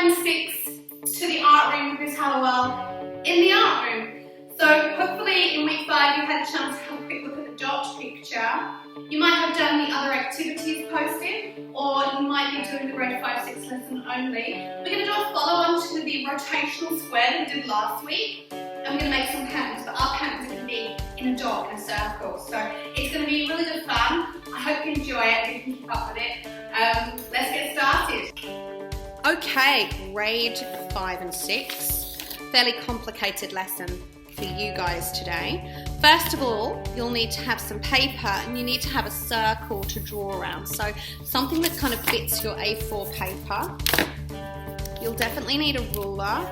5 and 6 to the art room with Miss Hallowell in the art room. So hopefully in week 5 you've had a chance to have a quick look at the dot picture. You might have done the other activities posted, or you might be doing the grade 5-6 lesson only. We're going to do a follow-on to the rotational square that we did last week, and we're going to make some patterns, but our patterns are going to be in a dot and a circle. So it's going to be really good fun. I hope you enjoy it and you can keep up with it. Let's get started. Okay, grade 5 and 6, fairly complicated lesson for you guys today. First of all, you'll need to have some paper and you need to have a circle to draw around. So something that kind of fits your A4 paper. You'll definitely need a ruler.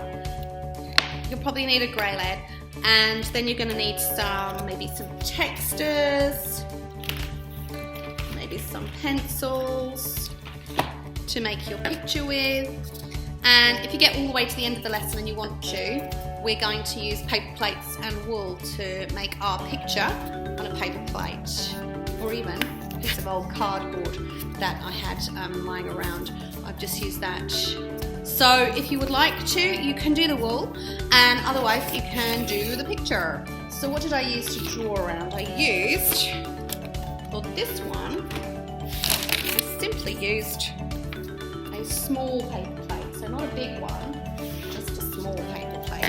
You'll probably need a grey lead, and then you're going to need maybe some textures, maybe some pencils to make your picture with. And if you get all the way to the end of the lesson and you want to, we're going to use paper plates and wool to make our picture on a paper plate, or even a piece of old cardboard that I had lying around. I've just used that. So if you would like to, you can do the wool, and otherwise you can do the picture. So what did I use to draw around? I used, for this one, I simply used a small paper plate, so not a big one, just a small paper plate.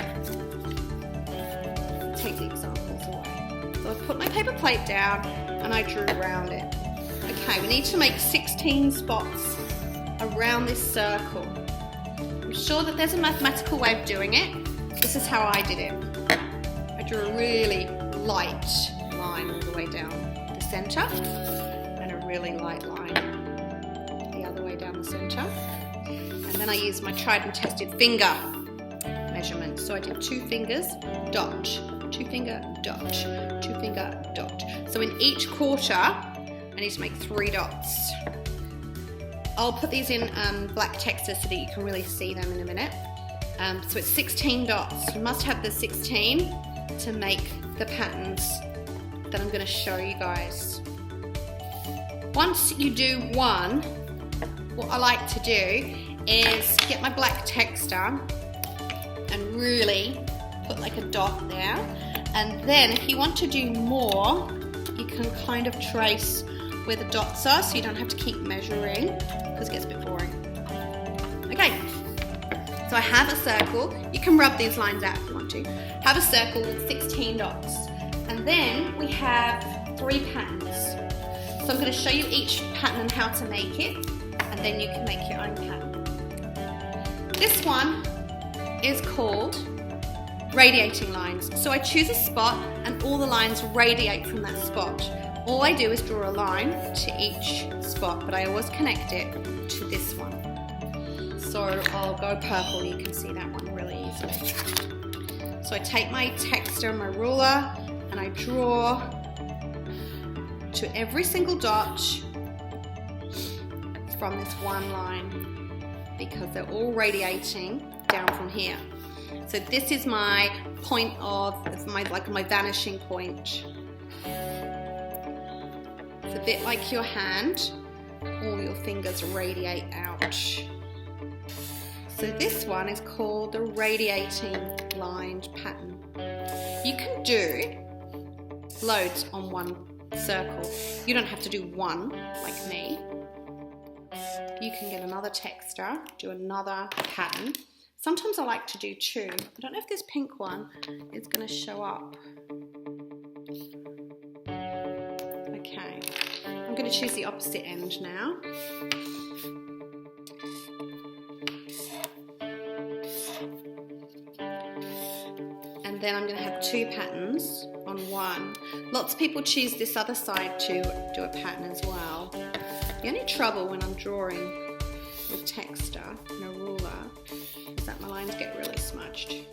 Take the examples away. So I put my paper plate down and I drew around it. Okay, we need to make 16 spots around this circle. I'm sure that there's a mathematical way of doing it. This is how I did it. I drew a really light line all the way down the centre, and a really light line the other way down the centre. And then I used my tried and tested finger measurement. So I did 2 fingers, dot, 2 finger, dot, 2 finger, dot. So in each quarter, I need to make 3 dots. I'll put these in black texture so that you can really see them in a minute. So it's 16 dots. You must have the 16 to make the patterns that I'm going to show you guys. Once you do one, what I like to do is get my black texture and really put like a dot there. And then if you want to do more, you can kind of trace where the dots are so you don't have to keep measuring, because it gets a bit boring. Okay, so I have a circle. You can rub these lines out if you want to. Have a circle with 16 dots. And then we have 3 patterns. So I'm going to show you each pattern and how to make it, and then you can make your own pattern. This one is called radiating lines. So I choose a spot and all the lines radiate from that spot. All I do is draw a line to each spot, but I always connect it to this one. So I'll go purple, you can see that one really easily. So I take my texture and my ruler and I draw to every single dot from this one line, because they're all radiating down from here. So this is my point of, my vanishing point. It's a bit like your hand, all your fingers radiate out. So this one is called the radiating lined pattern. You can do loads on one circle. You don't have to do one like me. You can get another texture, do another pattern. Sometimes I like to do 2. I don't know if this pink one is going to show up. Okay, I'm going to choose the opposite end now. And then I'm going to have 2 patterns on one. Lots of people choose this other side to do a pattern as well. The only trouble when I'm drawing with texture and a ruler is that my lines get really smudged.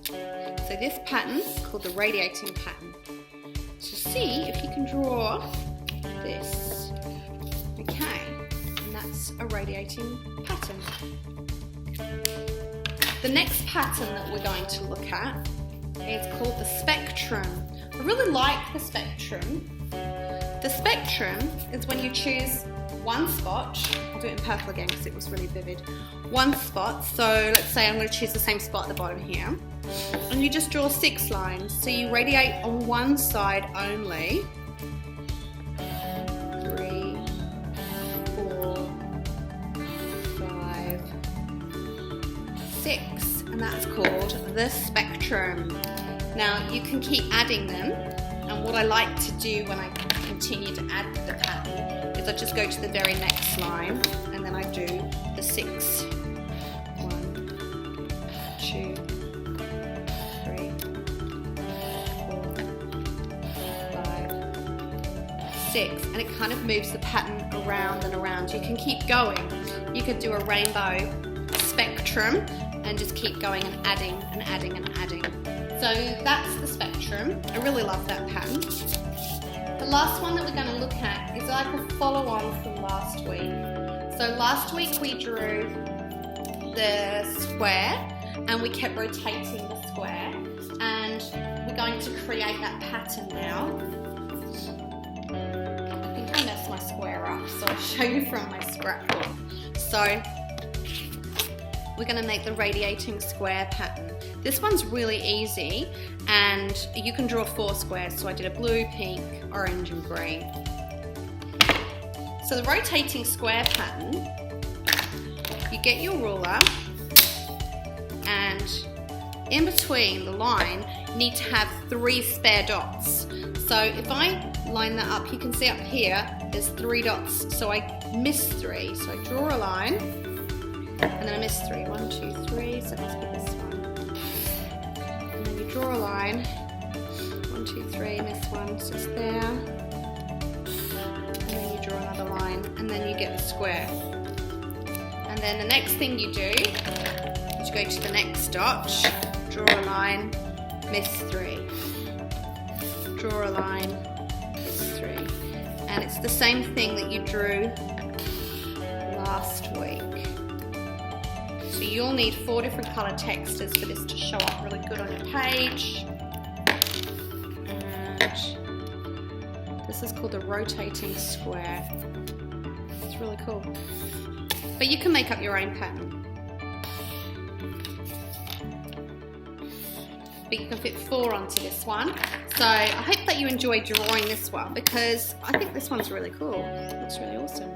So this pattern is called the radiating pattern. So see if you can draw this. Okay, and that's a radiating pattern. The next pattern that we're going to look at is called the spectrum. I really like the spectrum. The spectrum is when you choose one spot. I'll do it in purple again because it was really vivid. One spot, so let's say I'm going to choose the same spot at the bottom here. And you just draw 6 lines. So you radiate on one side only. 3, 4, 5, 6. And that's called the spectrum. Now you can keep adding them. And what I like to do when I continue to add the pattern is I just go to the very next line and then I do the 6. 1, 2, 3, 4, 5, 6. And it kind of moves the pattern around and around. You can keep going. You could do a rainbow spectrum and just keep going and adding and adding and adding. So that's the spectrum. I really love that pattern. The last one that we're going to look at is like a follow-on from last week. So last week we drew the square and we kept rotating the square, and we're going to create that pattern now. I think I messed my square up, so I'll show you from my scrapbook. So we're going to make the radiating square pattern. This one's really easy and you can draw 4 squares. So I did a blue, pink, orange and green. So the rotating square pattern, you get your ruler and in between the line you need to have 3 spare dots. So if I line that up, you can see up here there's 3 dots, so I missed 3. So I draw a line and then I miss 3. 1, 2, 3, so it must be this one. And then you draw a line. 1, 2, 3, miss 1, so it's there. And then you draw another line, and then you get the square. And then the next thing you do is you go to the next dot, draw a line, miss 3. Draw a line, miss 3. And it's the same thing that you drew last week. So you'll need 4 different colour textures for this to show up really good on your page. And this is called the rotating square. It's really cool. But you can make up your own pattern. But you can fit 4 onto this one. So I hope that you enjoyed drawing this one because I think this one's really cool. It looks really awesome.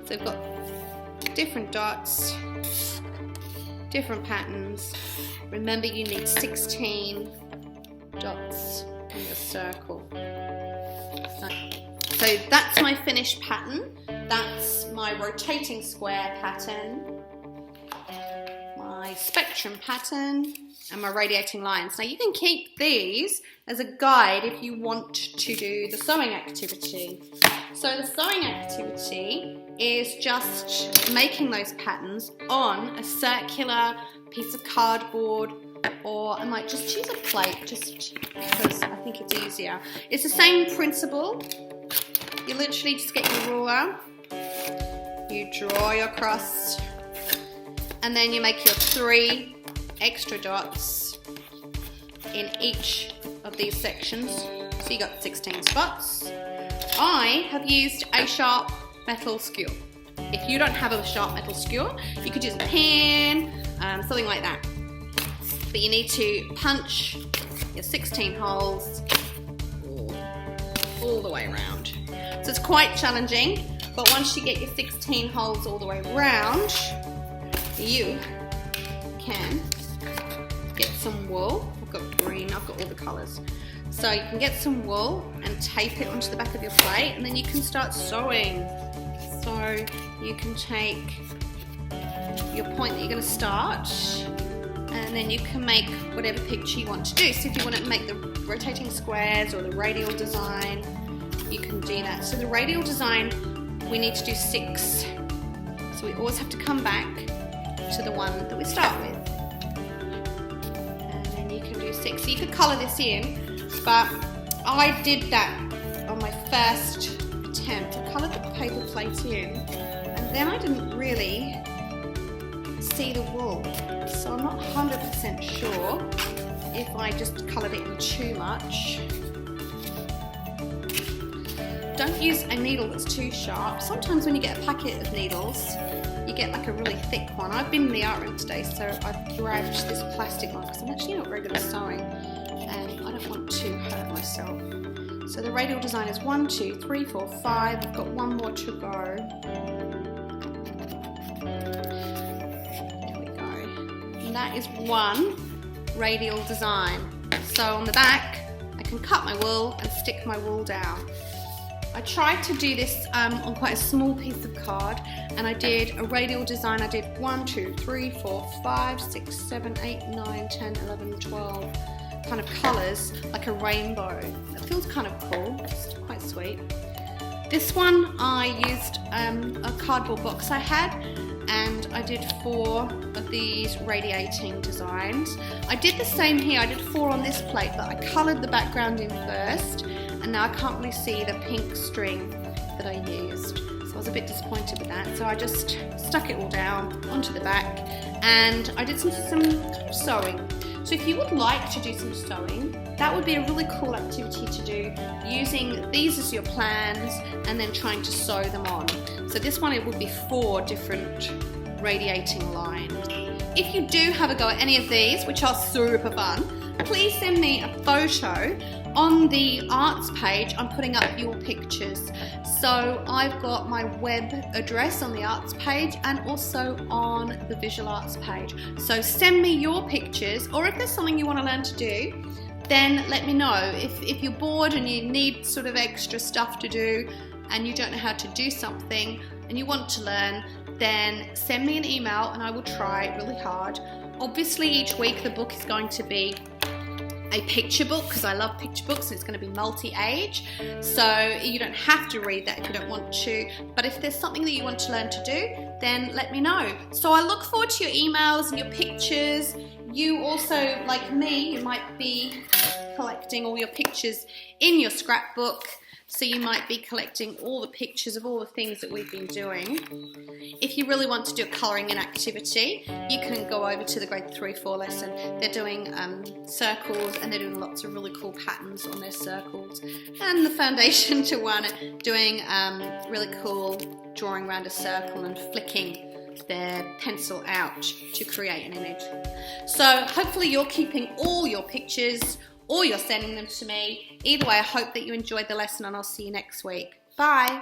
So we've got different dots, different patterns. Remember you need 16 dots in your circle. So that's my finished pattern. That's my rotating square pattern, my spectrum pattern, and my radiating lines. Now you can keep these as a guide if you want to do the sewing activity. So the sewing activity is just making those patterns on a circular piece of cardboard, or I might just choose a plate just because I think it's easier. It's the same principle. You literally just get your ruler, you draw your cross, and then you make your 3 extra dots in each of these sections. So you got 16 spots. I have used a sharp metal skewer. If you don't have a sharp metal skewer, you could use a pen, something like that. But you need to punch your 16 holes all the way around. So it's quite challenging, but once you get your 16 holes all the way around, you can get some wool. I've got green, I've got all the colours. So you can get some wool and tape it onto the back of your plate, and then you can start sewing. So you can take your point that you're going to start, and then you can make whatever picture you want to do. So if you want to make the rotating squares or the radial design, you can do that. So the radial design, we need to do 6. So we always have to come back to the one that we start with. And then you can do 6. So you could colour this in, but I did that on my first attempt. I coloured the paper plate in, and then I didn't really see the wool. So I'm not 100% sure if I just coloured it in too much. don't use a needle that's too sharp. Sometimes when you get a packet of needles, you get like a really thick one. I've been in the art room today, so I've grabbed this plastic one because I'm actually not very good at sewing and I don't want to hurt myself. So the radial design is 1, 2, 3, 4, 5. I've got one more to go. There we go. And that is one radial design. So on the back, I can cut my wool and stick my wool down. I tried to do this on quite a small piece of card, and I did a radial design. I did 1, 2, 3, 4, 5, 6, 7, 8, 9, 10, 11, 12 kind of colours, like a rainbow. It feels kind of cool, it's quite sweet. This one I used a cardboard box I had, and I did 4 of these radiating designs. I did the same here, I did 4 on this plate, but I coloured the background in first, and now I can't really see the pink string that I used. So I was a bit disappointed with that. So I just stuck it all down onto the back, and I did some sewing. So if you would like to do some sewing, that would be a really cool activity to do, using these as your plans and then trying to sew them on. So this one, it would be 4 different radiating lines. If you do have a go at any of these, which are super fun, please send me a photo. On the arts page, I'm putting up your pictures. So I've got my web address on the arts page and also on the visual arts page. So send me your pictures, or if there's something you want to learn to do, then let me know. If you're bored and you need sort of extra stuff to do and you don't know how to do something and you want to learn, then send me an email and I will try really hard. Obviously each week the book is going to be a picture book, because I love picture books, and it's going to be multi-age, so you don't have to read that if you don't want to, but if there's something that you want to learn to do, then let me know. So I look forward to your emails and your pictures. You also, like me, you might be collecting all your pictures in your scrapbook, so you might be collecting all the pictures of all the things that we've been doing. If you really want to do a colouring in activity, you can go over to the grade 3-4 lesson. They're doing circles, and they're doing lots of really cool patterns on their circles. And the foundation to one, doing really cool drawing around a circle and flicking their pencil out to create an image. So hopefully you're keeping all your pictures, or you're sending them to me. Either way, I hope that you enjoyed the lesson, and I'll see you next week. Bye!